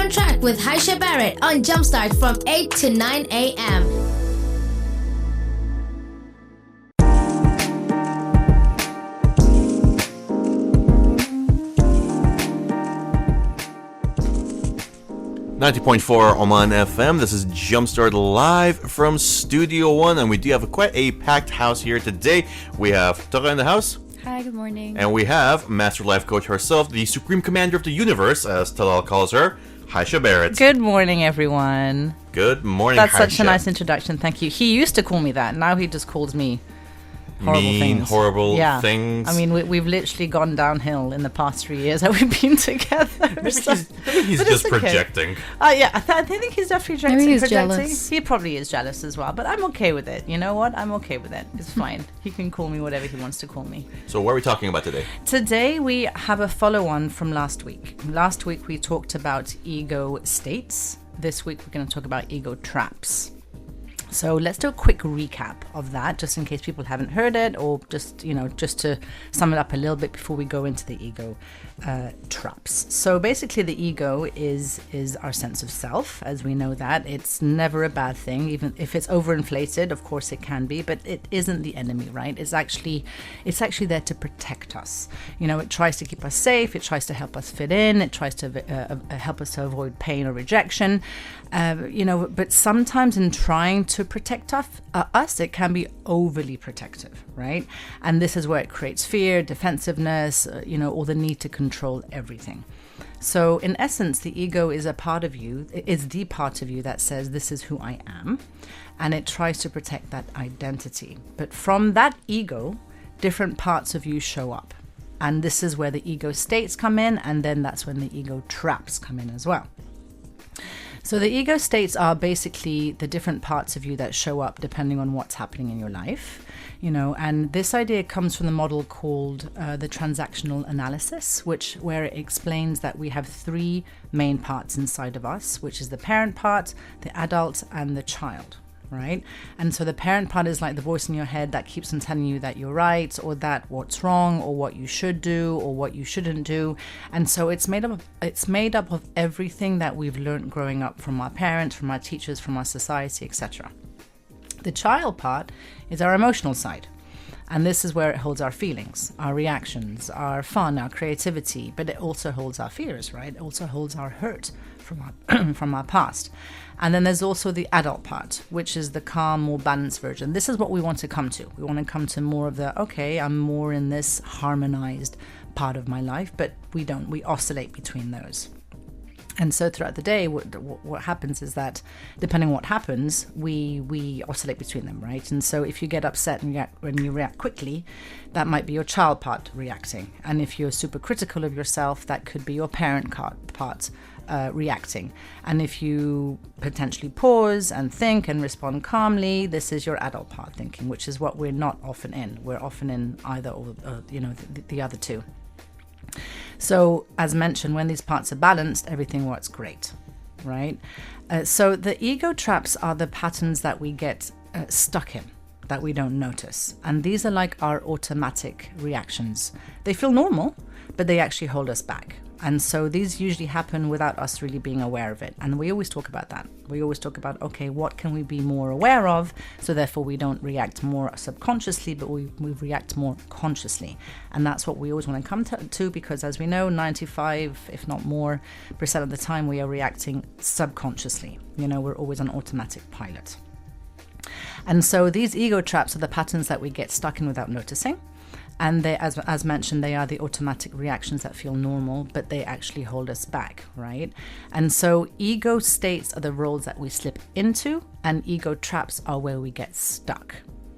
on Track with Hyesha Barrett on Jumpstart from 8 to 9 a.m. .4 Oman FM. This is Jumpstart live from Studio One, and we do have quite a packed house here today. We have Tokha in the house. Hi, good morning. And we have Master Life Coach herself, the Supreme Commander of the Universe, as Talal calls her, Hyesha Barrett. Good morning, everyone. Good morning, That's Hyesha. such a nice introduction. Thank you. He used to call me that. Now he just calls me horrible things. I mean, we've literally gone downhill in the past 3 years that we've been together. Maybe he's just projecting. Yeah, I think he's definitely projecting. Maybe he's jealous. He probably is jealous as well, but I'm okay with it. You know what? I'm okay with it. It's fine. He can call me whatever he wants to call me. So what are we talking about today? Today we have a follow-on from last week. Last week we talked about ego states. This week we're going to talk about ego traps. So let's do a quick recap of that, just in case people haven't heard it, or just to sum it up a little bit before we go into the ego traps. So basically the ego is our sense of self, as we know that. It's never a bad thing, even if it's overinflated. Of course it can be, but it isn't the enemy, right? It's actually there to protect us. It tries to keep us safe, it tries to help us fit in, it tries to help us to avoid pain or rejection. But sometimes in trying to protect us, it can be overly protective, right? And this is where it creates fear, defensiveness, or the need to control everything. So in essence, the ego is a part of you, is the part of you that says, this is who I am, and it tries to protect that identity. But from that ego, different parts of you show up. And this is where the ego states come in, and then that's when the ego traps come in as well. So the ego states are basically the different parts of you that show up depending on what's happening in your life, and this idea comes from the model called the transactional analysis, where it explains that we have three main parts inside of us, which is the parent part, the adult, and the child. Right? And so the parent part is like the voice in your head that keeps on telling you that you're right, or that what's wrong, or what you should do, or what you shouldn't do. And so it's made up of everything that we've learned growing up from our parents, from our teachers, from our society, etc. The child part is our emotional side. And this is where it holds our feelings, our reactions, our fun, our creativity, but it also holds our fears, right? It also holds our hurt from our past. And then there's also the adult part, which is the calm, more balanced version. This is what we want to come to. We want to come to more of the, okay, I'm more in this harmonized part of my life, but we don't. We oscillate between those. And so throughout the day, what happens is that depending on what happens, we oscillate between them, right? And so if you get upset and when you react quickly, that might be your child part reacting. And if you're super critical of yourself, that could be your parent part reacting. And if you potentially pause and think and respond calmly, this is your adult part thinking, which is what we're not often in. We're often in either or, the other two. So, as mentioned, when these parts are balanced, everything works great, right? So the ego traps are the patterns that we get stuck in, that we don't notice. And these are like our automatic reactions. They feel normal, but they actually hold us back. And so these usually happen without us really being aware of it. And we always talk about that. We always talk about, okay, what can we be more aware of? So therefore we don't react more subconsciously, but we react more consciously. And that's what we always want to come to, because as we know, 95, if not more, % of the time we are reacting subconsciously. We're always on automatic pilot. And so these ego traps are the patterns that we get stuck in without noticing. And they, as mentioned, they are the automatic reactions that feel normal, but they actually hold us back, right? And so ego states are the roles that we slip into, and ego traps are where we get stuck.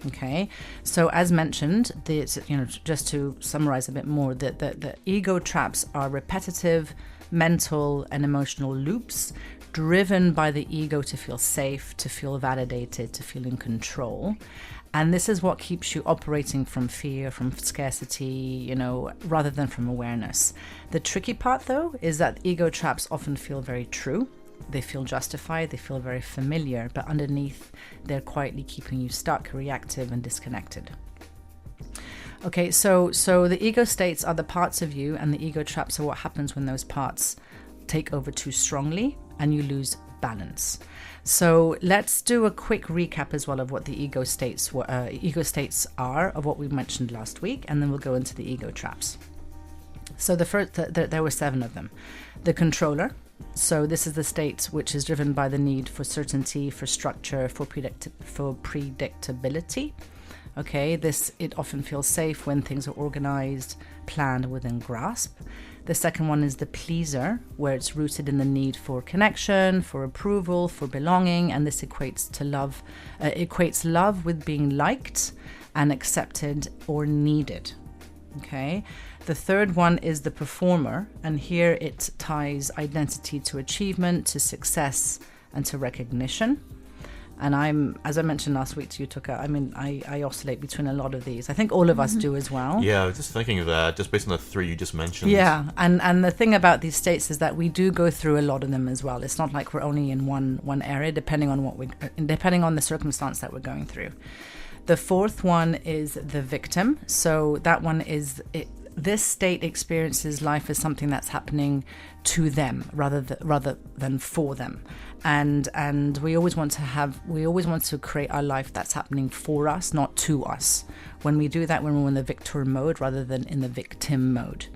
Okay, so as mentioned, just to summarize a bit more, the ego traps are repetitive mental and emotional loops driven by the ego to feel safe, to feel validated, to feel in control. And this is what keeps you operating from fear, from scarcity, rather than from awareness. The tricky part, though, is that ego traps often feel very true. They feel justified, they feel very familiar, but underneath, they're quietly keeping you stuck, reactive, and disconnected. Okay, so the ego states are the parts of you, and the ego traps are what happens when those parts take over too strongly and you lose balance. So let's do a quick recap as well of what the ego states are, of what we mentioned last week, and then we'll go into the ego traps. So the first, there were 7 of them. The controller. So this is the state which is driven by the need for certainty, for structure, for predictability. Okay, it often feels safe when things are organized, planned, within grasp. The second one is the pleaser, where it's rooted in the need for connection, for approval, for belonging, and this equates love with being liked and accepted or needed. Okay. The third one is the performer, and here it ties identity to achievement, to success, and to recognition. And as I mentioned last week to you, Tokha, I oscillate between a lot of these. I think all of us do as well. Yeah, I was just thinking of that, just based on the 3 you just mentioned. Yeah, and the thing about these states is that we do go through a lot of them as well. It's not like we're only in one area, depending on the circumstance that we're going through. The fourth one is the victim. So that one is this state experiences life as something that's happening to them rather than for them, and we always want to create our life that's happening for us, not to us. When we do that, when we're in the victor mode rather than in the victim mode.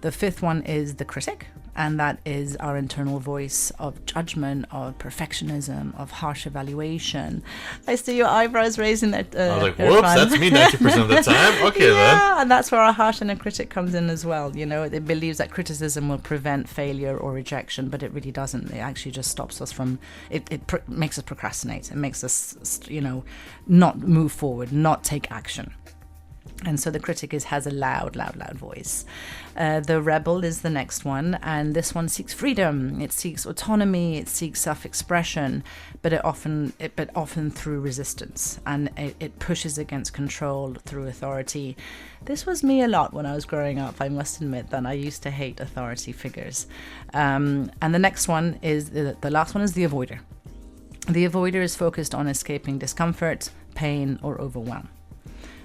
The fifth one is the critic, and that is our internal voice of judgment, of perfectionism, of harsh evaluation. I see your eyebrows raising that. I was like, whoops, that's me 90% of the time. Okay, yeah, and that's where our harsh inner critic comes in as well. You know, it believes that criticism will prevent failure or rejection, but it really doesn't. It actually just stops us from, it makes us procrastinate. It makes us, not move forward, not take action. And so the critic has a loud voice. The rebel is the next one, and this one seeks freedom. It seeks autonomy. It seeks self-expression, but often through resistance, and it pushes against control through authority. This was me a lot when I was growing up. I must admit that I used to hate authority figures. And the next one is the last one is the avoider. The avoider is focused on escaping discomfort, pain, or overwhelm.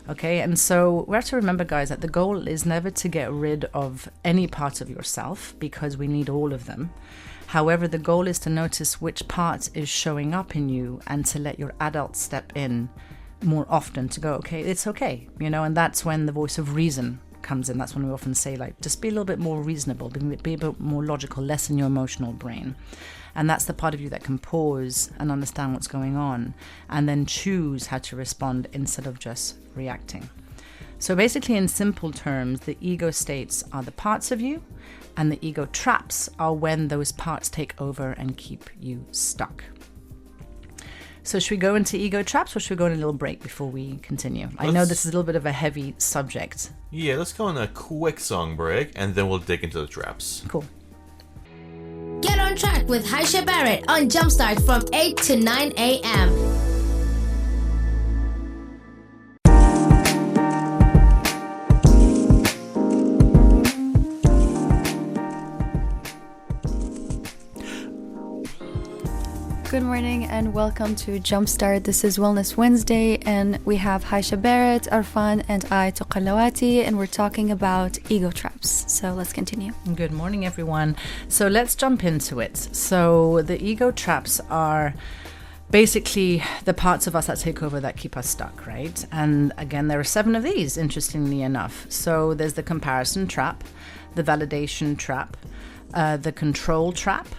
Okay, and so we have to remember, guys, that the goal is never to get rid of any part of yourself, because we need all of them. However, the goal is to notice which part is showing up in you and to let your adult step in more often to go, okay, it's okay, and that's when the voice of reason comes in. That's when we often say, like, just be a little bit more reasonable, be a bit more logical, less in your emotional brain. And that's the part of you that can pause and understand what's going on and then choose how to respond instead of just reacting. So basically, in simple terms, the ego states are the parts of you, and the ego traps are when those parts take over and keep you stuck. So should we go into ego traps, or should we go on a little break before we continue? I know this is a little bit of a heavy subject. Yeah, let's go on a quick song break, and then we'll dig into the traps. Cool. Get on track with Hyesha Barrett on Jumpstart from 8 to 9 a.m. Good morning and welcome to Jumpstart. This is Wellness Wednesday, and we have Hyesha Barrett, Arfan, and I, Tokha Lawati, and we're talking about ego traps. So let's continue. Good morning, everyone. So let's jump into it. So the ego traps are basically the parts of us that take over, that keep us stuck, right? And again, there are 7 of these, interestingly enough. So there's the comparison trap, the validation trap, the control trap,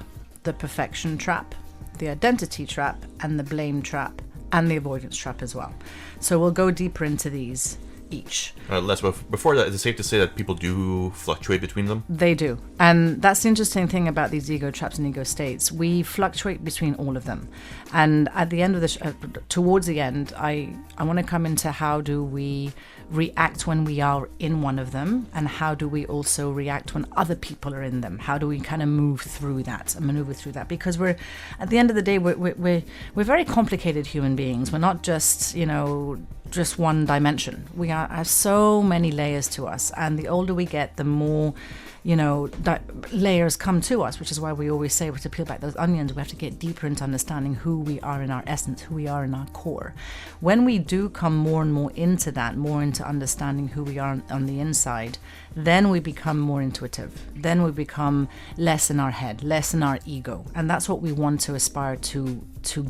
the perfection trap, the identity trap, and the blame trap, and the avoidance trap as well. So we'll go deeper into these each. Before that, is it safe to say that people do fluctuate between them? They do. And that's the interesting thing about these ego traps and ego states. We fluctuate between all of them. And at the end of towards the end, I want to come into how do we react when we are in one of them, and how do we also react when other people are in them? How do we kind of maneuver through that? Because we're, at the end of the day, we're very complicated human beings. We're not just, just one dimension. We have so many layers to us, and the older we get, the more layers come to us, which is why we always say we have to peel back those onions. We have to get deeper into understanding who we are in our essence, who we are in our core. When we do come more and more into that, more into understanding who we are on the inside, then we become more intuitive. Then we become less in our head, less in our ego. And that's what we want to aspire to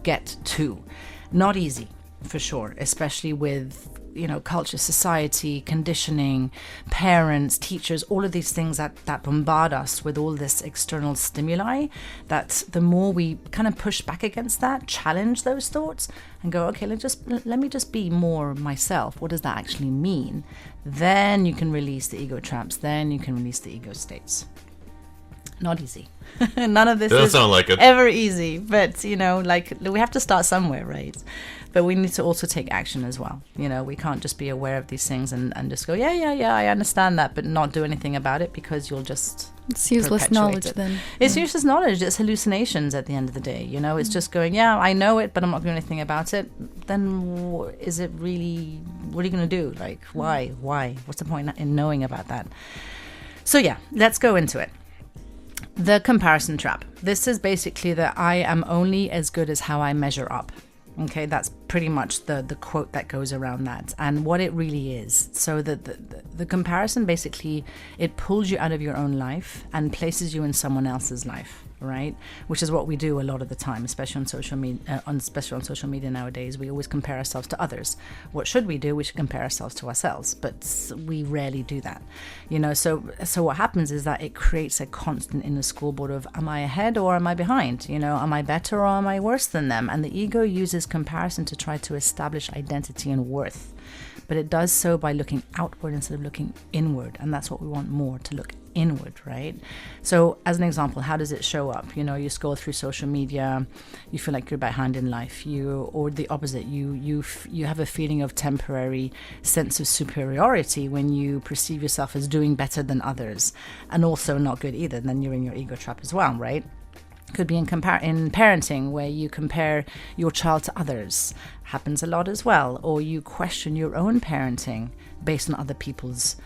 get to. Not easy, for sure, especially with culture, society, conditioning, parents, teachers, all of these things that bombard us with all this external stimuli, that the more we kind of push back against that, challenge those thoughts and go, okay, let me just be more myself. What does that actually mean? Then you can release the ego traps. Then you can release the ego states. Not easy. None of this Doesn't is sound like it. ever easy, but we have to start somewhere, right? But we need to also take action as well. We can't just be aware of these things and just go, yeah, I understand that, but not do anything about it, because you'll just It's useless knowledge then. It's useless knowledge. It's hallucinations at the end of the day. It's just going, yeah, I know it, but I'm not doing anything about it. Then is it really, what are you going to do? Like, why? What's the point in knowing about that? So yeah, let's go into it. The comparison trap. This is basically that I am only as good as how I measure up. Okay, that's pretty much the quote that goes around that, and what it really is. So the comparison, basically, it pulls you out of your own life and places you in someone else's life, right? Which is what we do a lot of the time, especially on social media nowadays. We always compare ourselves to others. What should we do? We should compare ourselves to ourselves, but we rarely do that. So what happens is that it creates a constant inner scoreboard of, am I ahead or am I behind? Am I better or am I worse than them? And the ego uses comparison to try to establish identity and worth. But it does so by looking outward instead of looking inward. And that's what we want more, to look inward, right? So as an example, how does it show up? You scroll through social media, you feel like you're behind in life, or the opposite, you have a feeling of temporary sense of superiority when you perceive yourself as doing better than others, and also not good either. Then you're in your ego trap as well, right? Could be in parenting, where you compare your child to others. Happens a lot as well. Or you question your own parenting based on other people's,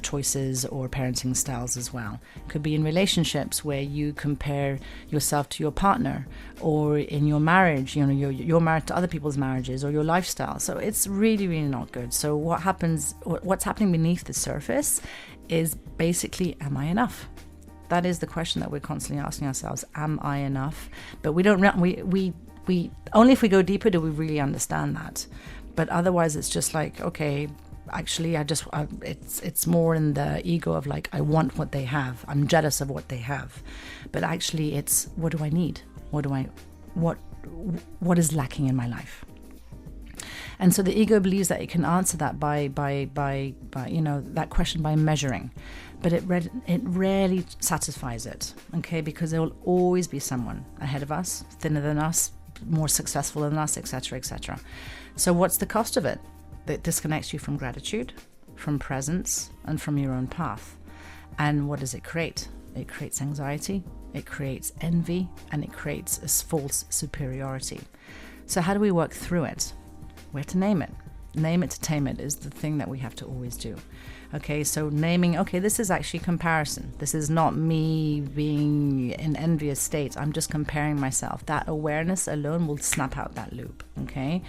choices or parenting styles as well. Could be in relationships where you compare yourself to your partner, or in your marriage, you're married to other people's marriages, or your lifestyle. So it's really, really not good. So what's happening beneath the surface is basically, am I enough? That is the question that we're constantly asking ourselves. Am I enough? But we don't. We only if we go deeper do we really understand that. But otherwise, it's just like, okay, actually, it's more in the ego of like, I want what they have. I'm jealous of what they have. But actually, it's, what do I need? What is lacking in my life? And so the ego believes that it can answer that by that question by measuring. But it rarely satisfies it, okay? Because there will always be someone ahead of us, thinner than us, more successful than us, etc., etc. So what's the cost of it? It disconnects you from gratitude, from presence, and from your own path. And what does it create? It creates anxiety, it creates envy, and it creates a false superiority. So how do we work through it? We have to name it. Name it to tame it is the thing that we have to always do. Okay, so naming, okay, this is actually comparison. This is not me being in envious state. I'm just comparing myself. That awareness alone will snap out that loop, okay?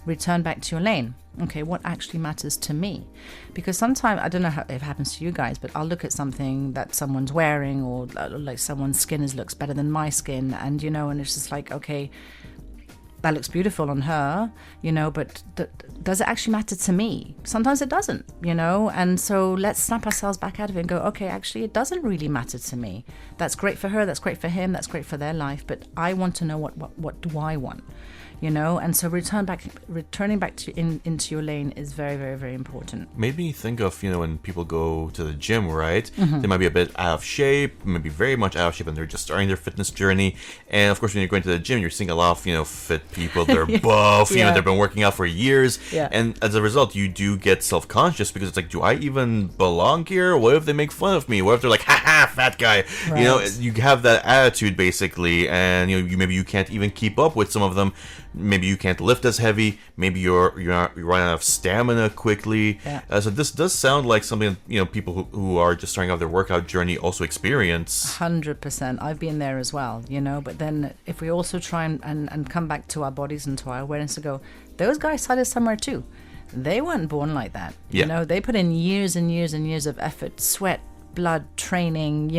Return back to your lane. Okay, what actually matters to me? Because sometimes, I don't know if it happens to you guys, but I'll look at something that someone's wearing, or like someone's skin looks better than my skin, and and it's just like, okay, that looks beautiful on her, but does it actually matter to me? Sometimes it doesn't, and so let's snap ourselves back out of it and go, okay, actually it doesn't really matter to me. That's great for her, that's great for him, that's great for their life, but I want to know what do I want? And so returning back to into your lane is very, very, very important. Made me think of, when people go to the gym, right? Mm-hmm. They might be a bit out of shape, maybe very much out of shape, and they're just starting their fitness journey. And of course, when you're going to the gym, you're seeing a lot of, fit people. They're buff, yeah. They've been working out for years. Yeah. And as a result, you do get self-conscious because it's like, do I even belong here? What if they make fun of me? What if they're like, ha fat guy. Right. You know, you have that attitude basically, and maybe you can't even keep up with some of them. Maybe you can't lift as heavy. Maybe you're running out of stamina quickly. Yeah. So this does sound like something people who are just starting out their workout journey also experience. 100%. I've been there as well, but then if we also try and come back to our bodies and to our awareness to go, those guys started somewhere too. They weren't born like that. They put in years and years and years of effort, sweat, blood, training,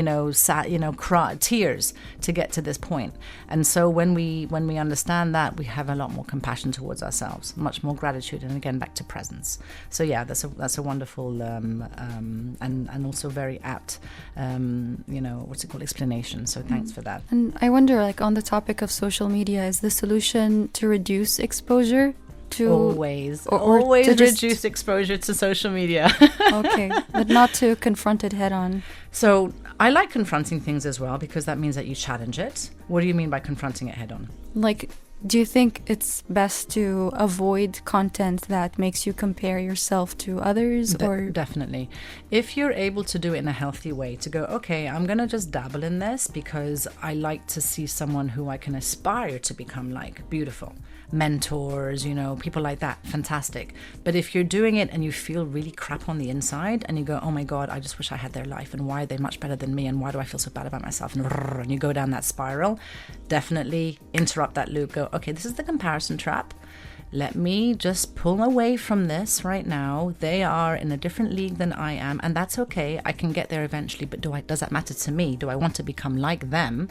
tears to get to this point. And so when we understand that, we have a lot more compassion towards ourselves, much more gratitude, and again back to presence. So yeah, that's a wonderful and also very apt explanation. So thanks for that. And I wonder, like, on the topic of social media, is the solution to reduce exposure to always to just reduce exposure to social media? Okay, but not to confront it head on. So I like confronting things as well, because that means that you challenge it. What do you mean by confronting it head on? Like, do you think it's best to avoid content that makes you compare yourself to others? Or Definitely. If you're able to do it in a healthy way, to go, okay, I'm going to just dabble in this because I like to see someone who I can aspire to become like. Beautiful. Mentors, people like that, fantastic. But if you're doing it and you feel really crap on the inside and you go, oh my God, I just wish I had their life, and why are they much better than me, and why do I feel so bad about myself, and you go down that spiral, definitely interrupt that loop. Go, okay, this is the comparison trap. Let me just pull away from this right now. They are in a different league than I am, and that's okay. I can get there eventually, but does that matter to me? Do I want to become like them?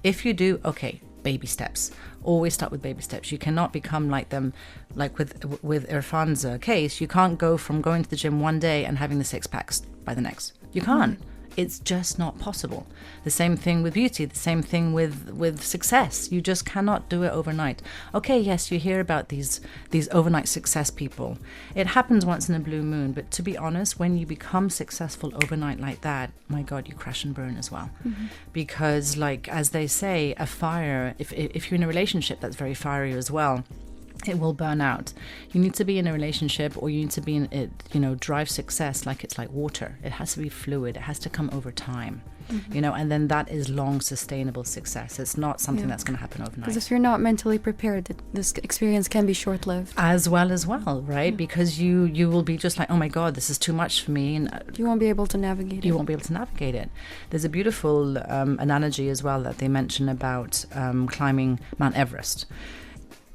If you do, okay, baby steps. Always start with baby steps. You cannot become like them. Like with Irfan's case, you can't go from going to the gym one day and having the six packs by the next. You can't. It's just not possible. The same thing with beauty, the same thing with success. You just cannot do it overnight. Okay, yes, you hear about these overnight success people. It happens once in a blue moon, but to be honest, when you become successful overnight like that, my God, you crash and burn as well. Mm-hmm. Because, like, as they say, a fire, if you're in a relationship that's very fiery as well, it will burn out. You need to be in a relationship, or you need to be in it, drive success like it's like water. It has to be fluid. It has to come over time, and then that is long sustainable success. It's not something that's going to happen overnight. Because if you're not mentally prepared, this experience can be short-lived. As well, right? Because you will be just like, oh my God, this is too much for me. And you won't be able to navigate it. You won't be able to navigate it. There's a beautiful analogy as well that they mention about climbing Mount Everest.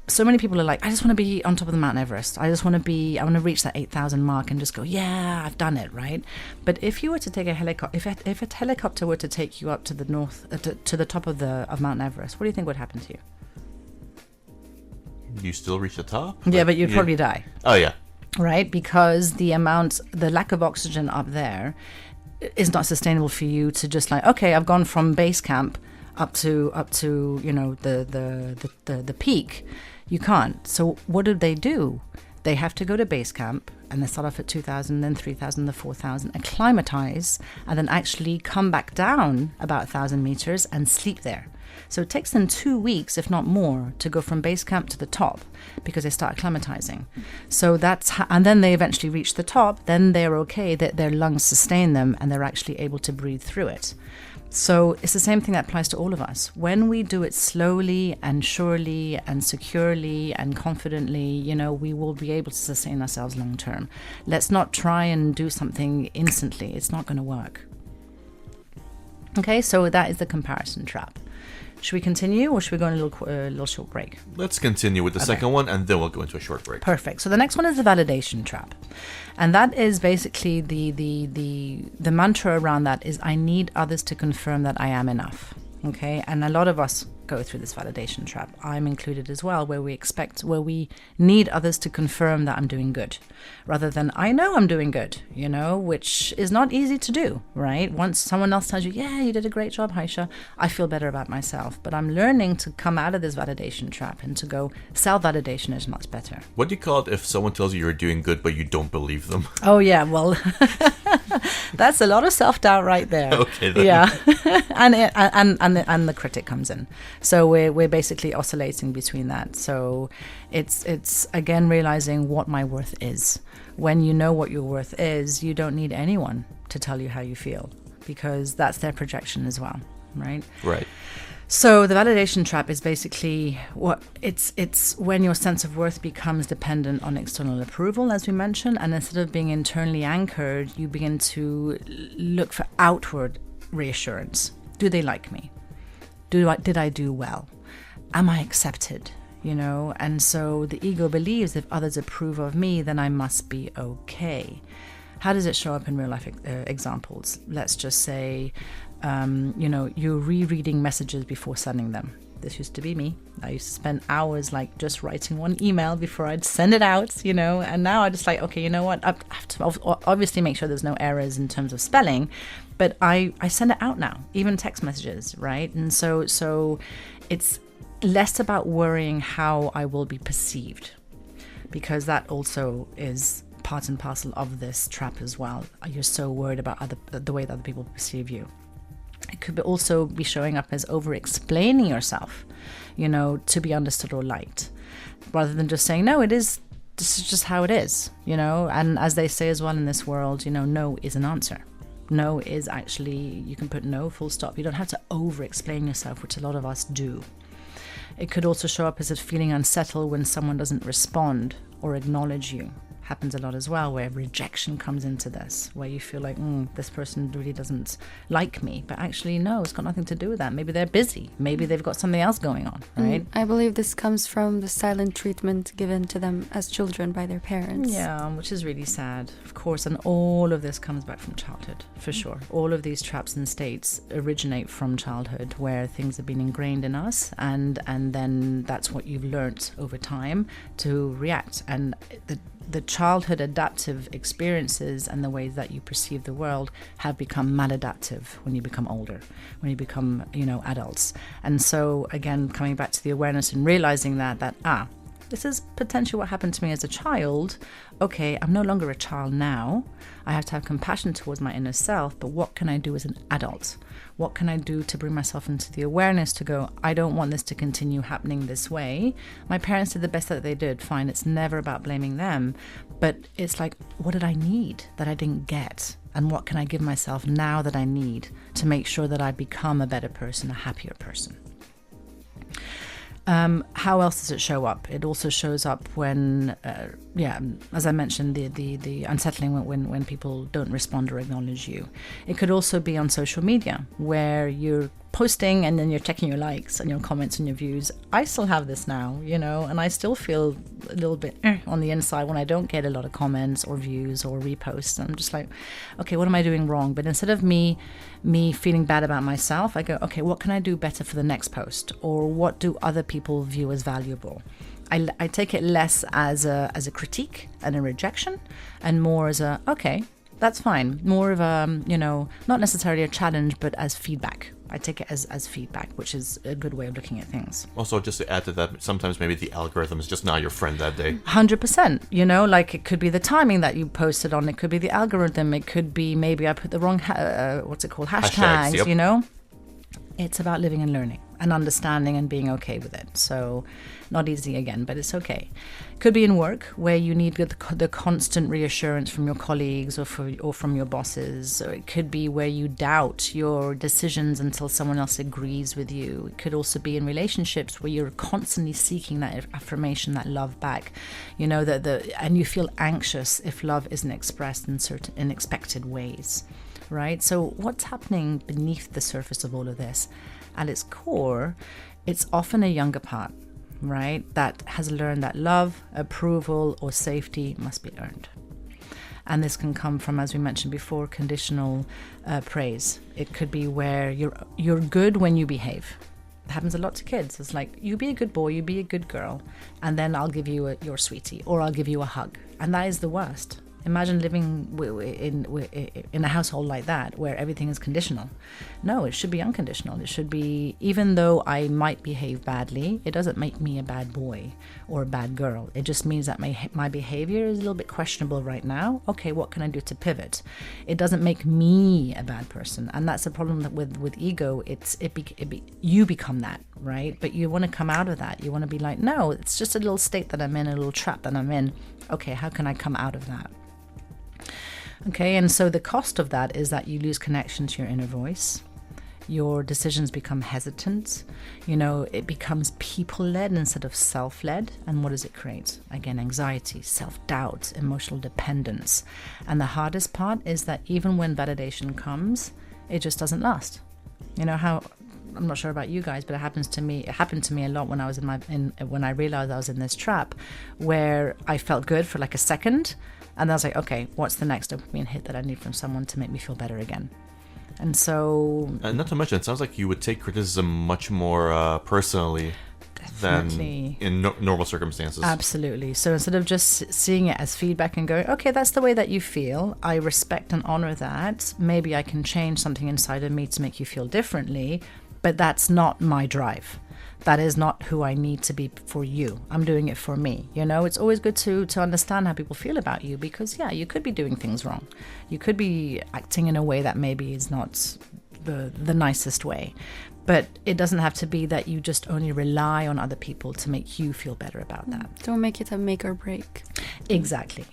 So many people are like, I just want to be on top of the Mount Everest. I want to reach that 8,000 mark and just go, yeah, I've done it, right? But if you were to take a helicopter, if a helicopter were to take you up to the north, to the top of Mount Everest, what do you think would happen to you? You still reach the top? Yeah, but you'd probably die. Oh, yeah. Right? Because the lack of oxygen up there is not sustainable for you to just like, okay, I've gone from base camp up to the peak. You can't. So what do? They have to go to base camp, and they start off at 2,000, then 3,000, then 4,000, acclimatize, and then actually come back down about 1,000 meters and sleep there. So it takes them 2 weeks, if not more, to go from base camp to the top, because they start acclimatizing. So and then they eventually reach the top. Then they're okay, that their lungs sustain them, and they're actually able to breathe through it. So it's the same thing that applies to all of us. When we do it slowly and surely and securely and confidently, we will be able to sustain ourselves long term. Let's not try and do something instantly. It's not going to work. Okay, so that is the comparison trap. Should we continue, or should we go on a little short break? Let's continue with the second one, and then we'll go into a short break. Perfect. So the next one is the validation trap. And that is basically the mantra around that is, I need others to confirm that I am enough. Okay, and a lot of us go through this validation trap. I'm included as well, where we need others to confirm that I'm doing good, rather than I know I'm doing good, which is not easy to do, right? Once someone else tells you, yeah, you did a great job, Hyesha, I feel better about myself. But I'm learning to come out of this validation trap and to go, self-validation is much better. What do you call it if someone tells you you're doing good, but you don't believe them? Oh, yeah, well, that's a lot of self-doubt right there. Okay, then. Yeah, and the critic comes in. So we're basically oscillating between that. So it's again realizing what my worth is. When you know what your worth is, you don't need anyone to tell you how you feel. because that's their projection as well, right? Right. So the validation trap is basically it's when your sense of worth becomes dependent on external approval, as we mentioned, and instead of being internally anchored, you begin to look for outward reassurance. Do they like me? Did I do well? Am I accepted? And so the ego believes if others approve of me, then I must be okay. How does it show up in real life examples? Let's just say, you're rereading messages before sending them. This used to be me. I used to spend hours just writing one email before I'd send it out, and now I just okay, you know what? I have to obviously make sure there's no errors in terms of spelling, but I send it out now, even text messages, right? And so it's less about worrying how I will be perceived, because that also is part and parcel of this trap as well. You're so worried about the way that other people perceive you. It could also be showing up as over-explaining yourself, to be understood or liked, rather than just saying, no, this is just how it is, and as they say as well in this world, no is an answer. No is actually, you can put no, full stop. You don't have to over-explain yourself, which a lot of us do. It could also show up as a feeling unsettled when someone doesn't respond or acknowledge you. Happens a lot as well, where rejection comes into this, where you feel like, this person really doesn't like me. But actually, no, it's got nothing to do with that. Maybe they're busy. Maybe they've got something else going on, right? I believe this comes from the silent treatment given to them as children by their parents. Yeah, which is really sad, of course. And all of this comes back from childhood, for sure. All of these traps and states originate from childhood, where things have been ingrained in us. And then that's what you've learnt over time to react. And the childhood adaptive experiences and the ways that you perceive the world have become maladaptive when you become older, when you become, adults. And so, again, coming back to the awareness and realizing that this is potentially what happened to me as a child. Okay, I'm no longer a child now. I have to have compassion towards my inner self, but what can I do as an adult? What can I do to bring myself into the awareness to go, I don't want this to continue happening this way. My parents did the best that they did. Fine, it's never about blaming them. But it's what did I need that I didn't get? And what can I give myself now that I need to make sure that I become a better person, a happier person? How else does it show up? It also shows up when, as I mentioned, the unsettling when people don't respond or acknowledge you. It could also be on social media, where you're posting and then you're checking your likes and your comments and your views. I still have this now, and I still feel a little bit on the inside when I don't get a lot of comments or views or reposts. I'm just okay, what am I doing wrong? But instead of me feeling bad about myself, I go, okay, what can I do better for the next post? Or what do other people view as valuable? I take it less as a critique and a rejection, and more as okay, that's fine. More of a, not necessarily a challenge, but as feedback. I take it as feedback, which is a good way of looking at things. Also, just to add to that, sometimes maybe the algorithm is just not your friend that day. 100%. It could be the timing that you posted on. It could be the algorithm. It could be maybe I put the wrong, hashtags, yep. It's about living and learning and understanding and being okay with it. So not easy again, but it's okay. Could be in work, where you need the constant reassurance from your colleagues or from your bosses. Or it could be where you doubt your decisions until someone else agrees with you. It could also be in relationships where you're constantly seeking that affirmation, that love back, and you feel anxious if love isn't expressed in certain unexpected ways. Right? So what's happening beneath the surface of all of this? At its core, it's often a younger part, right, that has learned that love, approval, or safety must be earned. And this can come from, as we mentioned before, conditional praise. It could be where you're good when you behave. It happens a lot to kids. It's you be a good boy, you be a good girl, and then I'll give you your sweetie, or I'll give you a hug. And that is the worst. Imagine living in a household like that, where everything is conditional. No, it should be unconditional. It should be, even though I might behave badly, it doesn't make me a bad boy or a bad girl. It just means that my behavior is a little bit questionable right now. Okay, what can I do to pivot? It doesn't make me a bad person. And that's the problem that with ego. You become that, right? But you want to come out of that. You want to be no, it's just a little state that I'm in, a little trap that I'm in. Okay, how can I come out of that? Okay, and so the cost of that is that you lose connection to your inner voice. Your decisions become hesitant. It becomes people-led instead of self-led. And what does it create? Again, anxiety, self-doubt, emotional dependence. And the hardest part is that even when validation comes, it just doesn't last. I'm not sure about you guys, but it happened to me a lot when I was when I realized I was in this trap, where I felt good for like a second, and I was like, okay, what's the next dopamine hit that I need from someone to make me feel better again? And so... not to mention, it sounds like you would take criticism much more personally than in normal circumstances. Absolutely. So instead of just seeing it as feedback and going, okay, that's the way that you feel, I respect and honor that, maybe I can change something inside of me to make you feel differently, but that's not my drive. That is not who I need to be for you. I'm doing it for me. It's always good to understand how people feel about you, because you could be doing things wrong. You could be acting in a way that maybe is not the nicest way. But it doesn't have to be that you just only rely on other people to make you feel better about that. Don't make it a make or break. Exactly.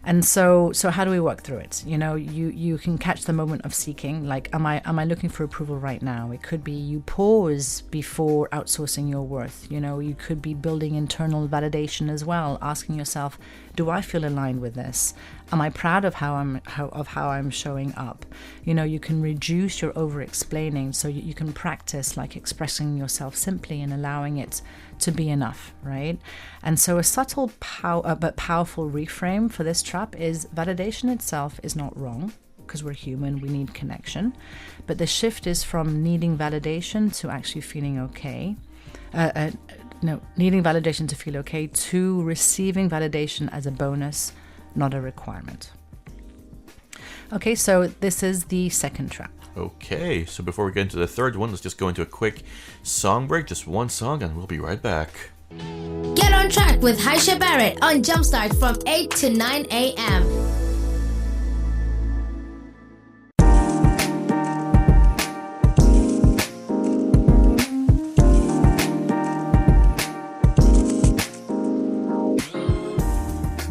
And so how do we work through it? You can catch the moment of seeking, like, am I looking for approval right now? It could be you pause before outsourcing your worth. You could be building internal validation as well, asking yourself, do I feel aligned with this? Am I proud of how I'm showing up? You can reduce your over-explaining, so you can practice like expressing yourself simply and allowing it to be enough, right? And so a subtle but powerful reframe for this trap is validation itself is not wrong, because we're human, we need connection. But the shift is from needing validation to actually feeling okay. Needing validation to feel okay to receiving validation as a bonus, not a requirement. Okay, so this is the second trap. Okay, so before we get into the third one, let's just go into a quick song break, just one song, and we'll be right back. Get on track with Hyesha Barrett on Jumpstart from 8 to 9 a.m.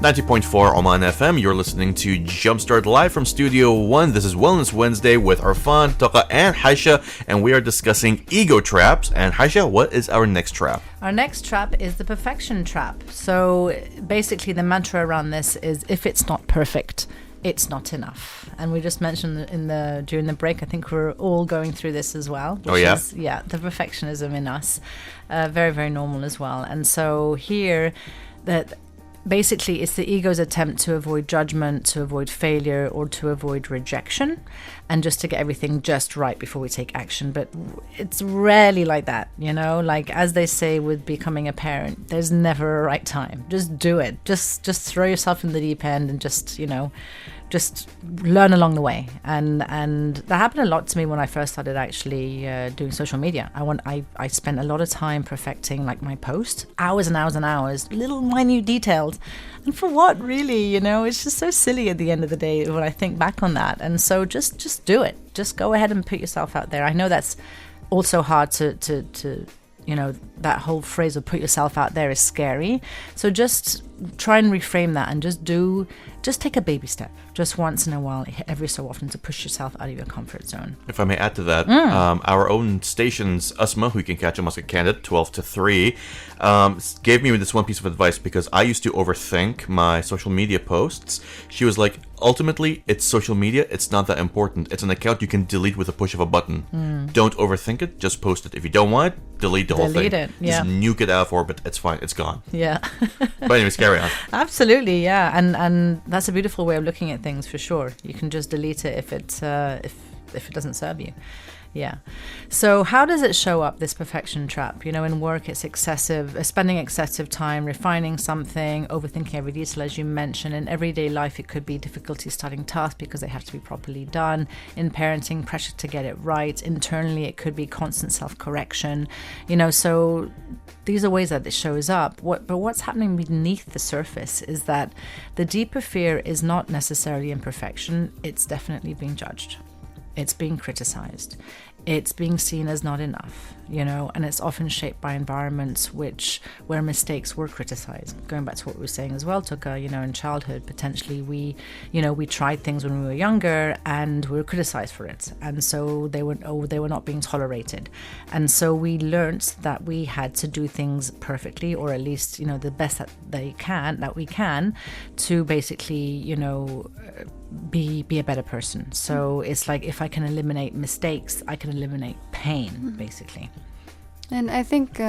90.4 Oman FM, you're listening to Jumpstart live from Studio 1. This is Wellness Wednesday with Arfan, Tokha, and Hyesha, and we are discussing ego traps. And Hyesha, what is our next trap? Our next trap is the perfection trap. So basically the mantra around this is, if it's not perfect, it's not enough. And we just mentioned during the break, I think we're all going through this as well. Which is, the perfectionism in us. Very, very normal as well. And so here, that basically it's the ego's attempt to avoid judgment, to avoid failure, or to avoid rejection, and just to get everything just right before we take action. But it's rarely like that, like as they say with becoming a parent, there's never a right time. Just do it. Just throw yourself in the deep end and just learn along the way. And that happened a lot to me when I first started actually doing social media. I spent a lot of time perfecting like my post, hours and hours and hours, little minute details. And for what, really? It's just so silly at the end of the day when I think back on that. And so just do it. Just go ahead and put yourself out there. I know that's also hard to that whole phrase of put yourself out there is scary. So just try and reframe that and just take a baby step, just once in a while, every so often, to push yourself out of your comfort zone. If I may add to that, our own station's Asma, who you can catch on Muscat Candid, 12 to 3, gave me this one piece of advice, because I used to overthink my social media posts. She was like, ultimately, it's social media. It's not that important. It's an account you can delete with a push of a button. Don't overthink it. Just post it. If you don't want it, delete the whole thing. Delete it, yeah. Just nuke it out of orbit. It's fine. It's gone. Yeah. But anyways, carry on. Absolutely, yeah. And that's a beautiful way of looking at things, for sure. You can just delete it if it doesn't serve you. Yeah. So how does it show up, this perfection trap? In work, it's spending excessive time refining something, overthinking every detail, as you mentioned. In everyday life, it could be difficulty starting tasks because they have to be properly done. In parenting, pressure to get it right. Internally, it could be constant self-correction. So these are ways that it shows up. But what's happening beneath the surface is that the deeper fear is not necessarily imperfection. It's definitely being judged. It's being criticized. it's being seen as not enough, and it's often shaped by environments where mistakes were criticized. Going back to what we were saying as well, Tokha, in childhood, potentially we tried things when we were younger and we were criticized for it. And so they were not being tolerated. And so we learned that we had to do things perfectly, or at least, the best that we can to basically, be a better person. So it's like, if I can eliminate mistakes, I can eliminate pain, basically. And I think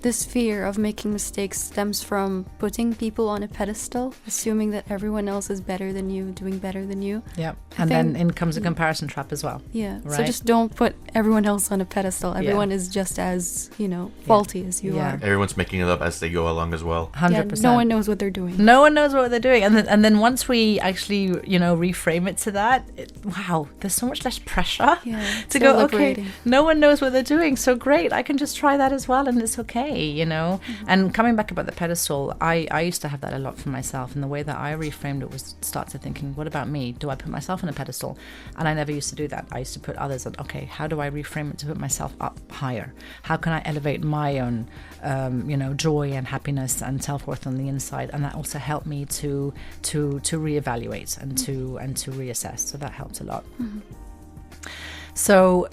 this fear of making mistakes stems from putting people on a pedestal, assuming that everyone else is better than you, doing better than you. Yeah, and then in comes a comparison trap as well. Yeah, right? So just don't put everyone else on a pedestal. Everyone is just as, faulty as you are. Everyone's making it up as they go along as well. 100%. No one knows what they're doing. No one knows what they're doing. And then once we actually, reframe it to that, wow, there's so much less pressure to go, okay, no one knows what they're doing. So great, I can just try that as well, and it's okay. And coming back about the pedestal, I used to have that a lot for myself, and the way that I reframed it was start to thinking, what about me? Do I put myself on a pedestal? And I never used to do that. I used to put others on, okay, how do I reframe it to put myself up higher? How can I elevate my own joy and happiness and self-worth on the inside? And that also helped me to reevaluate and to reassess. So that helped a lot. So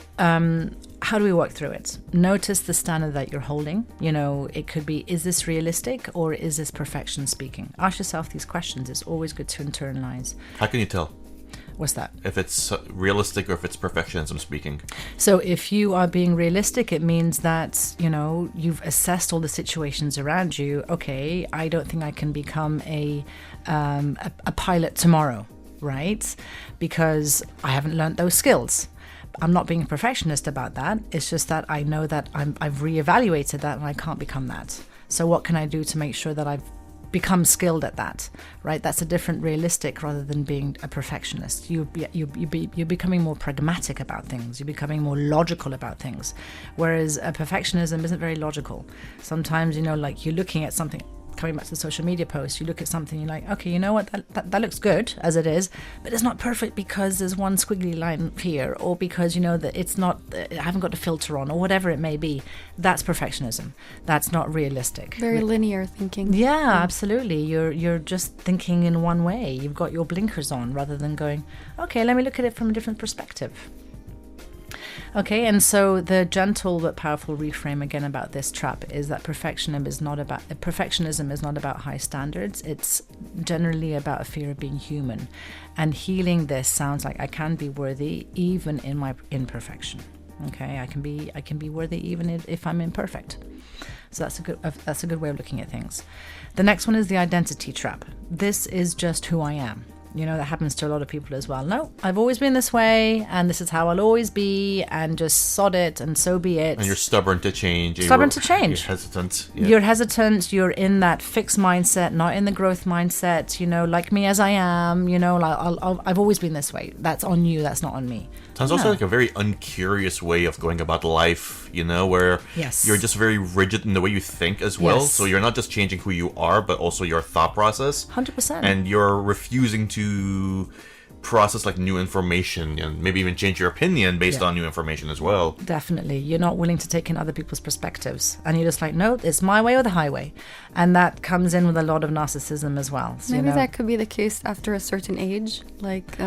how do we work through it? Notice the standard that you're holding. It could be, is this realistic or is this perfection speaking? Ask yourself these questions. It's always good to internalize. How can you tell? What's that? If it's realistic or if it's perfectionism speaking. So if you are being realistic, it means that, you've assessed all the situations around you. Okay, I don't think I can become a pilot tomorrow, right? Because I haven't learned those skills. I'm not being a perfectionist about that. It's just that I know that I've reevaluated that and I can't become that. So what can I do to make sure that I've become skilled at that, right? That's a different realistic rather than being a perfectionist. You're becoming more pragmatic about things. You're becoming more logical about things. Whereas a perfectionism isn't very logical. Sometimes, like you're looking at something, coming back to the social media post, you look at something, you're like, okay, you know what, that looks good as it is, but it's not perfect because there's one squiggly line here, or because that it's not, I haven't got a filter on, or whatever it may be. That's perfectionism. That's not realistic. Very linear thinking. Yeah, absolutely. You're just thinking in one way. You've got your blinkers on rather than going, okay, let me look at it from a different perspective. Okay, and so the gentle but powerful reframe again about this trap is that perfectionism is not about high standards. It's generally about a fear of being human. And healing this sounds like I can be worthy even in my imperfection. Okay, I can be worthy even if I'm imperfect. So that's a good way of looking at things. The next one is the identity trap. This is just who I am. That happens to a lot of people as well. No, I've always been this way, and this is how I'll always be, and just sod it, and so be it. And you're stubborn to change. You're hesitant. Yeah. You're hesitant. You're in that fixed mindset, not in the growth mindset. Like me as I am. I've always been this way. That's on you. That's not on me. Sounds also like a very uncurious way of going about life, where you're just very rigid in the way you think as well. Yes. So you're not just changing who you are, but also your thought process. 100%. And you're refusing to process like new information and maybe even change your opinion based on new information as well. Definitely. You're not willing to take in other people's perspectives. And you're just like, no, it's my way or the highway. And that comes in with a lot of narcissism as well. So, maybe that could be the case after a certain age. Like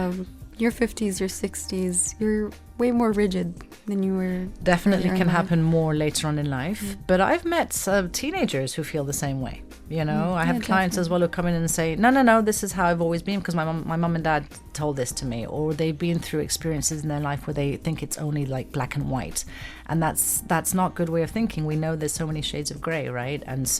your 50s, your 60s, you're way more rigid than you were. Definitely can happen more later on in life. But I've met teenagers who feel the same way. I have clients as well who come in and say, no, this is how I've always been because my mum and dad told this to me, or they've been through experiences in their life where they think it's only like black and white, and that's not a good way of thinking. We know there's so many shades of grey, right? And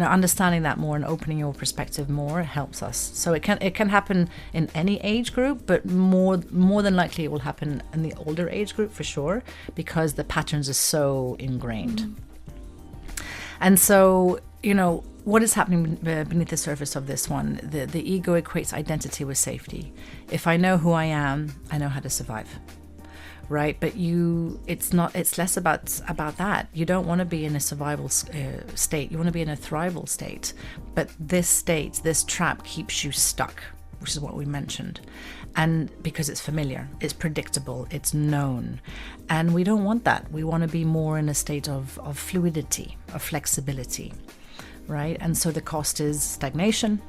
understanding that more and opening your perspective more helps us. So it can happen in any age group, but more than likely it will happen in the older age group for sure, because the patterns are so ingrained. And so, what is happening beneath the surface of this one? The ego equates identity with safety. If I know who I am, I know how to survive, right? But it's less about that. You don't want to be in a survival state. You want to be in a thrival state. But this trap keeps you stuck. which is what we mentioned. And because it's familiar, it's predictable, it's known. And we don't want that. We want to be more in a state of fluidity, of flexibility, right? And so the cost is stagnation,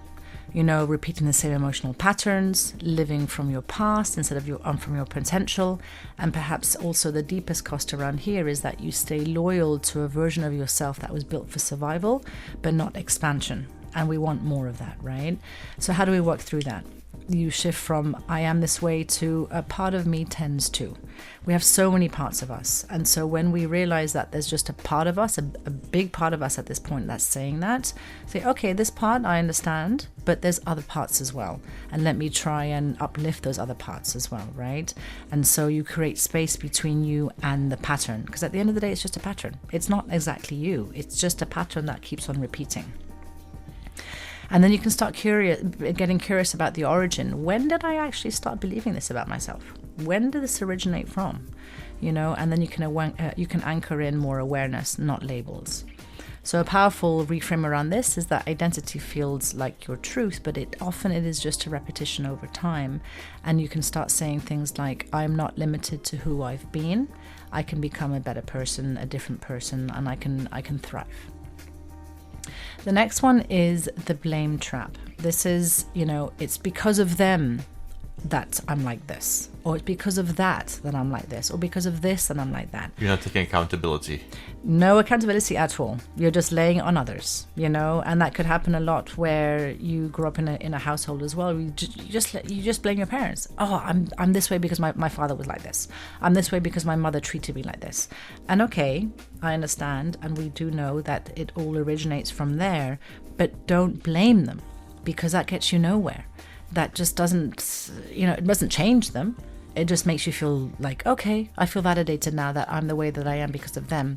repeating the same emotional patterns, living from your past instead of from your potential. And perhaps also the deepest cost around here is that you stay loyal to a version of yourself that was built for survival, but not expansion. And we want more of that, right? So how do we work through that? You shift from I am this way to a part of me tends to. We have so many parts of us. And so when we realize that there's just a part of us, a big part of us at this point that's saying that, say, okay, this part I understand, but there's other parts as well. And let me try and uplift those other parts as well, right? And so you create space between you and the pattern. Because at the end of the day, it's just a pattern. It's not exactly you. It's just a pattern that keeps on repeating. And then you can start getting curious about the origin. When did I actually start believing this about myself? When did this originate from? And then you can anchor in more awareness, not labels. So a powerful reframe around this is that identity feels like your truth, but it is just a repetition over time. And you can start saying things like, I'm not limited to who I've been. I can become a better person, a different person, and I can thrive. The next one is the blame trap. This is, it's because of them that I'm like this, or it's because of that I'm like this, or because of this that I'm like that. You're not taking accountability. No accountability at all. You're just laying it on others, and that could happen a lot where you grew up in a household as well. You just blame your parents. Oh, I'm this way because my father was like this. I'm this way because my mother treated me like this. And okay, I understand, and we do know that it all originates from there, but don't blame them, because that gets you nowhere. That just doesn't, it doesn't change them. It just makes you feel like, okay, I feel validated now that I'm the way that I am because of them.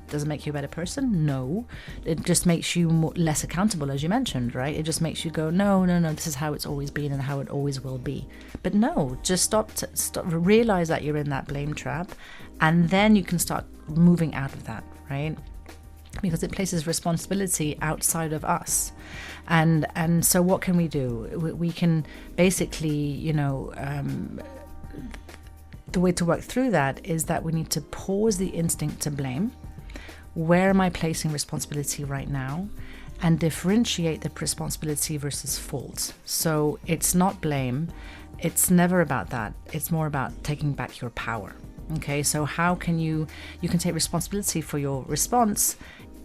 Does it make you a better person? No. It just makes you less accountable, as you mentioned, right? It just makes you go, no, this is how it's always been and how it always will be. But no, just stop, realize that you're in that blame trap, and then you can start moving out of that, right? Because it places responsibility outside of us. And so what can we do? We can basically, the way to work through that is that we need to pause the instinct to blame. Where am I placing responsibility right now? And differentiate the responsibility versus fault. So it's not blame. It's never about that. It's more about taking back your power. Okay, so how can you can take responsibility for your response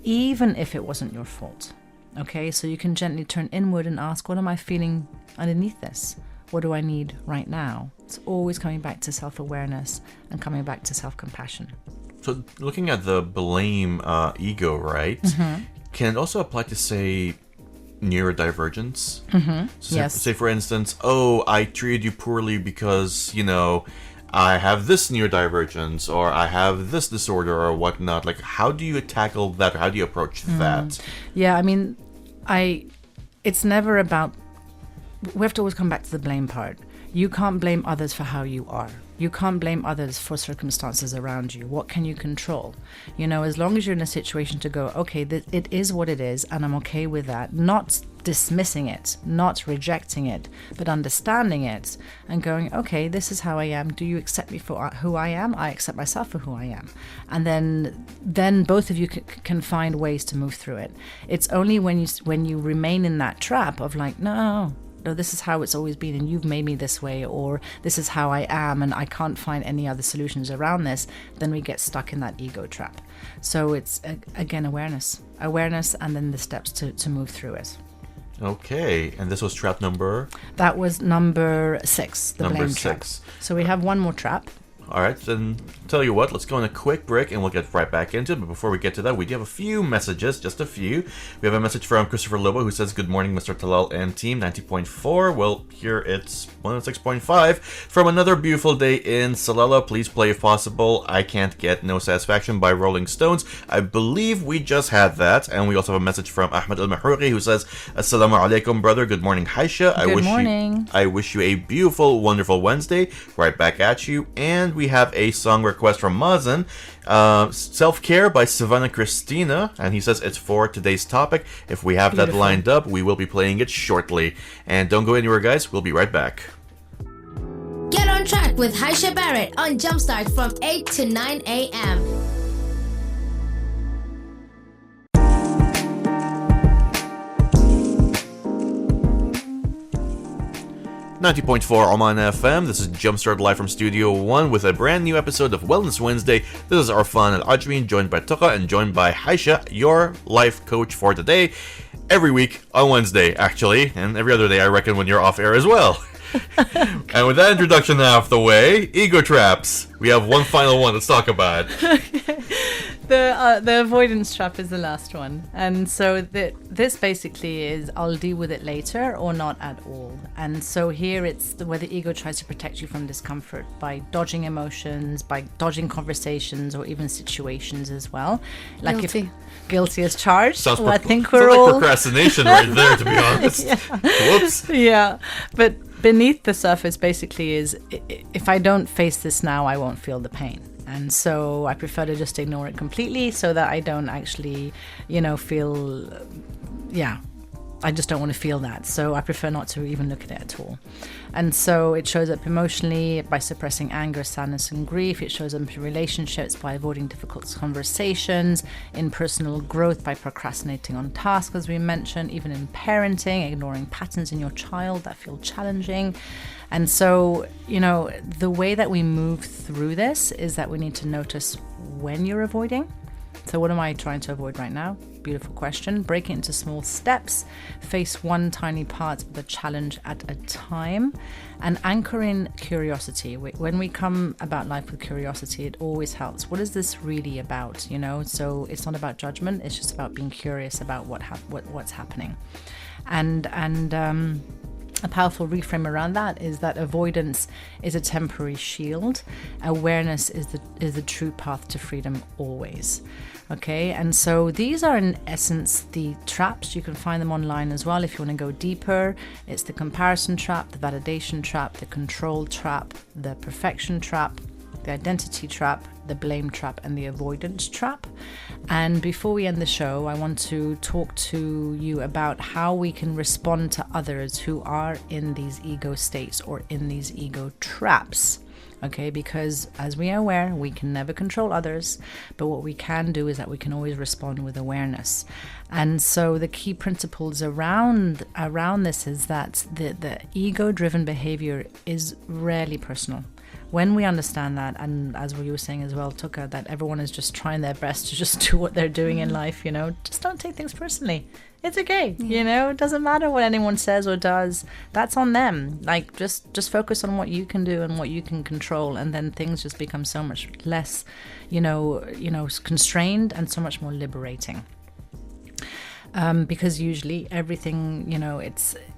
even if it wasn't your fault. Okay, so you can gently turn inward and ask, what am I feeling underneath this? What do I need right now? It's always coming back to self-awareness and coming back to self-compassion. So looking at the blame ego, right, can it also apply to, say, neurodivergence? So Yes. Say, for instance, oh, I treated you poorly because, I have this neurodivergence, or I have this disorder, or whatnot. Like, how do you tackle that, or how do you approach that? Yeah, I mean, it's never about, we have to always come back to the blame part. You can't blame others for how you are. You can't blame others for circumstances around you. What can you control? As long as you're in a situation to go, okay, it is what it is, and I'm okay with that. Not dismissing it, not rejecting it, but understanding it and going, okay, this is how I am. Do you accept me for who I am? I accept myself for who I am. And then both of you can find ways to move through it. It's only when you remain in that trap of like, no, this is how it's always been and you've made me this way, or this is how I am and I can't find any other solutions around this, then we get stuck in that ego trap. So it's, again, awareness, and then the steps to move through it. Okay, and this was trap number? That was number 6, the Number blame 6. trap. So we have one more trap. All right, then tell you what, let's go on a quick break and we'll get right back into it. But before we get to that, we do have a few messages, just a few. We have a message from Christopher Lobo who says, good morning, Mr. Talal and team, 90.4. Well, here it's 106.5. From another beautiful day in Salalah, please play if possible. I Can't Get No Satisfaction by Rolling Stones. I believe we just had that. And we also have a message from Ahmed Al-Mahrouri who says, Assalamu alaikum, brother. Good morning, Hyesha. Good morning. I wish you a beautiful, wonderful Wednesday. Right back at you. And we have a song request from Mazen, Self-Care by Savannah Christina, and he says it's for today's topic. If we have that lined up, we will be playing it shortly. And don't go anywhere, guys. We'll be right back. Get on track with Hyesha Barrett on Jumpstart from 8 to 9 a.m. 90.4 Oman FM. This is Jumpstart live from Studio 1 with a brand new episode of Wellness Wednesday. This is Arfan and Ajmin, joined by Tokha and joined by Hyesha, your life coach for today. Every week on Wednesday, actually, and every other day, I reckon, when you're off air as well. And with that introduction out of the way, ego traps. We have one final one. Let's talk about it. The avoidance trap is the last one, and so this basically is I'll deal with it later or not at all. And so here it's where the ego tries to protect you from discomfort by dodging emotions, by dodging conversations, or even situations as well. Like Guilty. If guilty as charged. Sounds I think we're all like procrastination right there, to be honest. Whoops. Yeah, but beneath the surface basically is if I don't face this now, I won't feel the pain. And so I prefer to just ignore it completely so that I don't actually, feel, I just don't want to feel that. So I prefer not to even look at it at all. And so it shows up emotionally by suppressing anger, sadness, and grief. It shows up in relationships by avoiding difficult conversations, in personal growth by procrastinating on tasks, as we mentioned, even in parenting, ignoring patterns in your child that feel challenging. And so, the way that we move through this is that we need to notice when you're avoiding. So what am I trying to avoid right now? Beautiful question. Break it into small steps. Face one tiny part of the challenge at a time. And anchor in curiosity. When we come about life with curiosity, it always helps. What is this really about? So it's not about judgment. It's just about being curious about what's happening. And a powerful reframe around that is that avoidance is a temporary shield. Awareness is the true path to freedom always. Okay, and so these are in essence the traps. You can find them online as well if you want to go deeper. It's the comparison trap, the validation trap, the control trap, the perfection trap, the identity trap, the blame trap, and the avoidance trap. And before we end the show, I want to talk to you about how we can respond to others who are in these ego states or in these ego traps. Okay, because as we are aware, we can never control others, but what we can do is that we can always respond with awareness. And so the key principles around this is that the ego-driven behavior is rarely personal. When we understand that, and as you were saying as well, Tokha, that everyone is just trying their best to just do what they're doing in life, just don't take things personally. It's okay, it doesn't matter what anyone says or does. That's on them. Like, just focus on what you can do and what you can control, and then things just become so much less, constrained and so much more liberating. Because usually everything,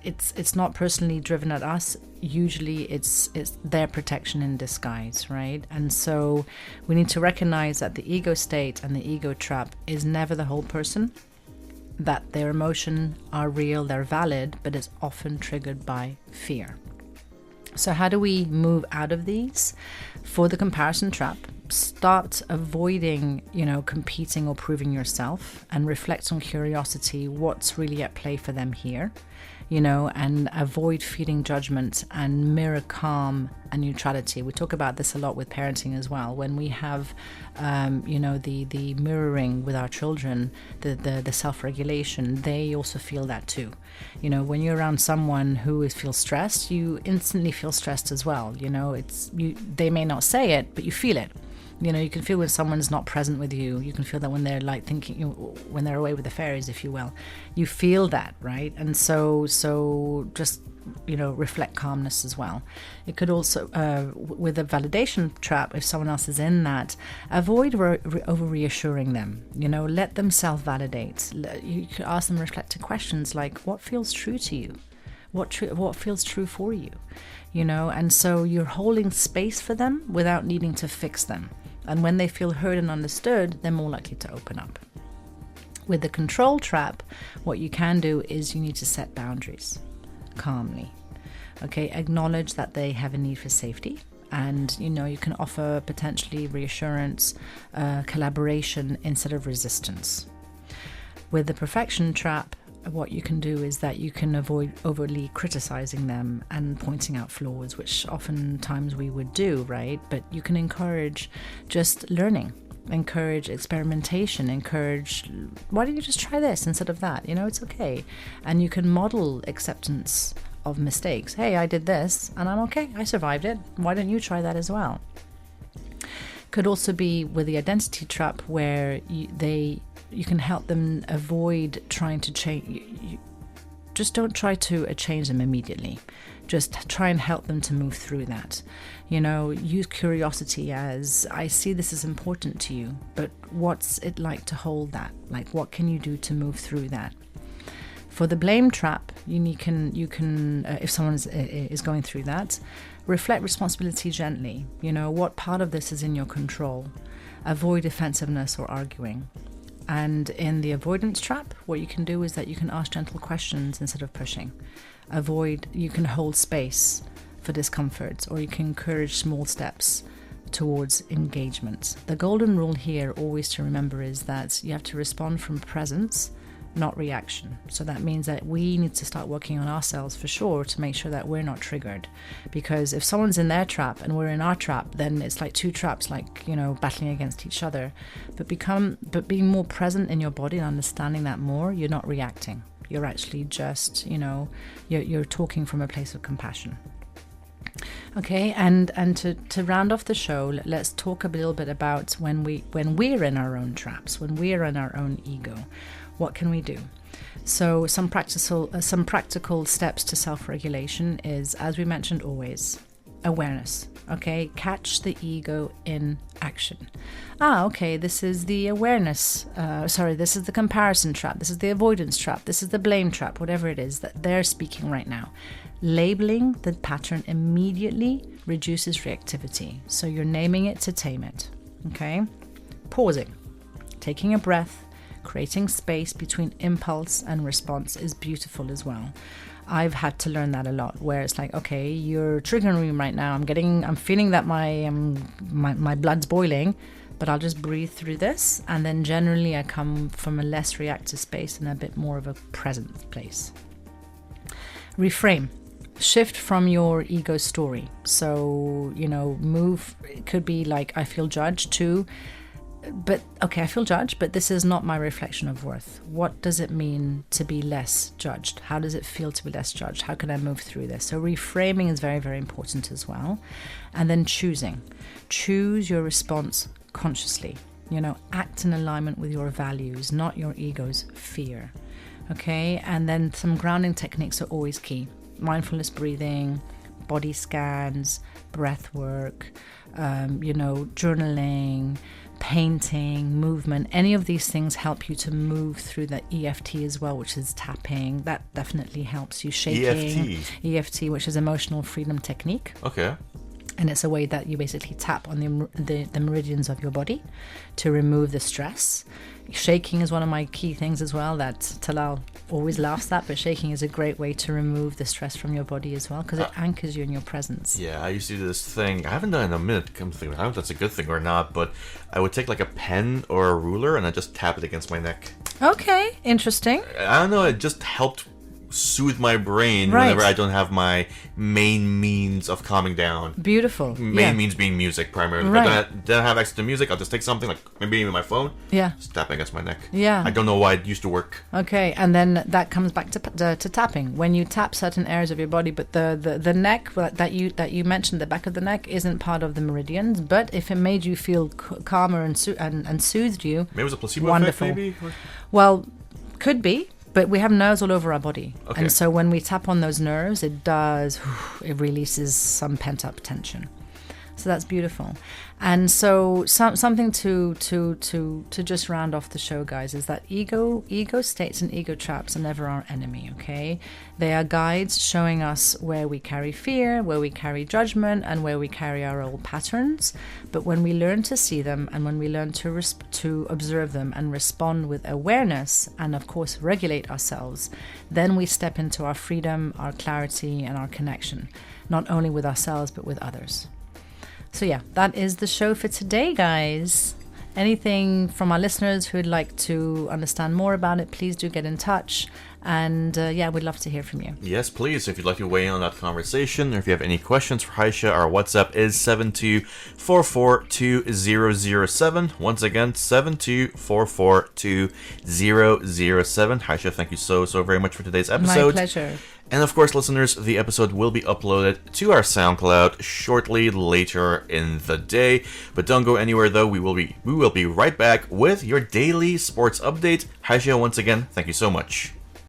it's not personally driven at us. Usually it's their protection in disguise, right? And so we need to recognize that the ego state and the ego trap is never the whole person, that their emotions are real, they're valid, but it's often triggered by fear. So how do we move out of these? For the comparison trap, start avoiding, competing or proving yourself, and reflect on curiosity, what's really at play for them here, and avoid feeding judgment and mirror calm and neutrality. We talk about this a lot with parenting as well. When we have, the mirroring with our children, the self-regulation, they also feel that too. When you're around someone who feels stressed, you instantly feel stressed as well. They may not say it, but you feel it. You can feel when someone's not present with you. You can feel that when they're like thinking, when they're away with the fairies, if you will. You feel that, right? And so just, reflect calmness as well. It could also, with a validation trap, if someone else is in that, avoid over reassuring them. Let them self-validate. You could ask them reflective questions like, what feels true to you? What feels true for you? And so you're holding space for them without needing to fix them. And when they feel heard and understood, they're more likely to open up. With the control trap, what you can do is you need to set boundaries calmly. Okay, acknowledge that they have a need for safety And, you can offer potentially reassurance, collaboration instead of resistance. With the perfection trap, what you can do is that you can avoid overly criticizing them and pointing out flaws, which oftentimes we would do, right? But you can encourage just learning, encourage experimentation, encourage, why don't you just try this instead of that? It's okay. And you can model acceptance of mistakes. Hey, I did this and I'm okay. I survived it. Why don't you try that as well? Could also be with the identity trap, where you can help them avoid trying to change. Just don't try to change them immediately. Just try and help them to move through that. Use curiosity as, I see this is important to you, but what's it like to hold that? Like, what can you do to move through that? For the blame trap, you can if someone is going through that, reflect responsibility gently. What part of this is in your control? Avoid defensiveness or arguing. And in the avoidance trap, what you can do is that you can ask gentle questions instead of pushing. You can hold space for discomfort, or you can encourage small steps towards engagement. The golden rule here always to remember is that you have to respond from presence, not reaction. So that means that we need to start working on ourselves for sure to make sure that we're not triggered. Because if someone's in their trap and we're in our trap, then it's like two traps, like, battling against each other. But being more present in your body and understanding that more, you're not reacting. You're actually just, you're talking from a place of compassion. Okay, and to round off the show, let's talk a little bit about when we're in our own traps, when we're in our own ego. What can we do? So some practical steps to self-regulation is, as we mentioned always, awareness. Okay, catch the ego in action. Okay, this is the awareness. This is the comparison trap. This is the avoidance trap. This is the blame trap, whatever it is that they're speaking right now. Labeling the pattern immediately reduces reactivity. So you're naming it to tame it. Okay, pausing, taking a breath, creating space between impulse and response is beautiful as well. I've had to learn that a lot, where it's like, okay, you're triggering me right now. I'm feeling that my blood's boiling, but I'll just breathe through this. And then generally I come from a less reactive space and a bit more of a present place. Reframe. Shift from your ego story. So, move. It could be like, I feel judged, to, I feel judged, but this is not my reflection of worth. What does it mean to be less judged? How does it feel to be less judged? How can I move through this? So reframing is very, very important as well. And then choosing. Choose your response consciously. Act in alignment with your values, not your ego's fear. Okay? And then some grounding techniques are always key. Mindfulness breathing, body scans, breath work, journaling, painting, movement. Any of these things help you to move through the EFT as well, which is tapping. That definitely helps you. Shaking. EFT, which is emotional freedom technique. Okay. And it's a way that you basically tap on the meridians of your body to remove the stress. Shaking is one of my key things as well, that Talal always laughs at, but shaking is a great way to remove the stress from your body as well, because it anchors you in your presence. Yeah, I used to do this thing. I haven't done it in a minute. Come to think, I don't know if that's a good thing or not, but I would take like a pen or a ruler and I just tap it against my neck. Okay, interesting. I don't know, it just helped soothe my brain whenever I don't have my main means of calming down. Beautiful. Main means being music primarily. Right. If I don't have access to music, I'll just take something, like maybe even my phone. Yeah. Just tap against my neck. Yeah. I don't know why it used to work. Okay, and then that comes back to tapping. When you tap certain areas of your body, but the neck that you mentioned, the back of the neck, isn't part of the meridians. But if it made you feel calmer and soothed you, maybe it was a placebo wonderful. effect. Maybe. Well, could be. But we have nerves all over our body. Okay. And so when we tap on those nerves, it releases some pent-up tension. So that's beautiful. And so something to just round off the show, guys, is that ego states and ego traps are never our enemy, okay? They are guides showing us where we carry fear, where we carry judgment, and where we carry our old patterns. But when we learn to see them, and when we learn to observe them and respond with awareness, and of course regulate ourselves, then we step into our freedom, our clarity, and our connection, not only with ourselves but with others. So yeah, that is the show for today, guys. Anything from our listeners who'd like to understand more about it, please do get in touch. And we'd love to hear from you. Yes, please. If you'd like to weigh in on that conversation, or if you have any questions for Hyesha, our WhatsApp is 72442007. Once again, 72442007. Hyesha, thank you so very much for today's episode. My pleasure. And of course, listeners, the episode will be uploaded to our SoundCloud shortly later in the day. But don't go anywhere, though. We will be right back with your daily sports update. Hyesha, once again, thank you so much.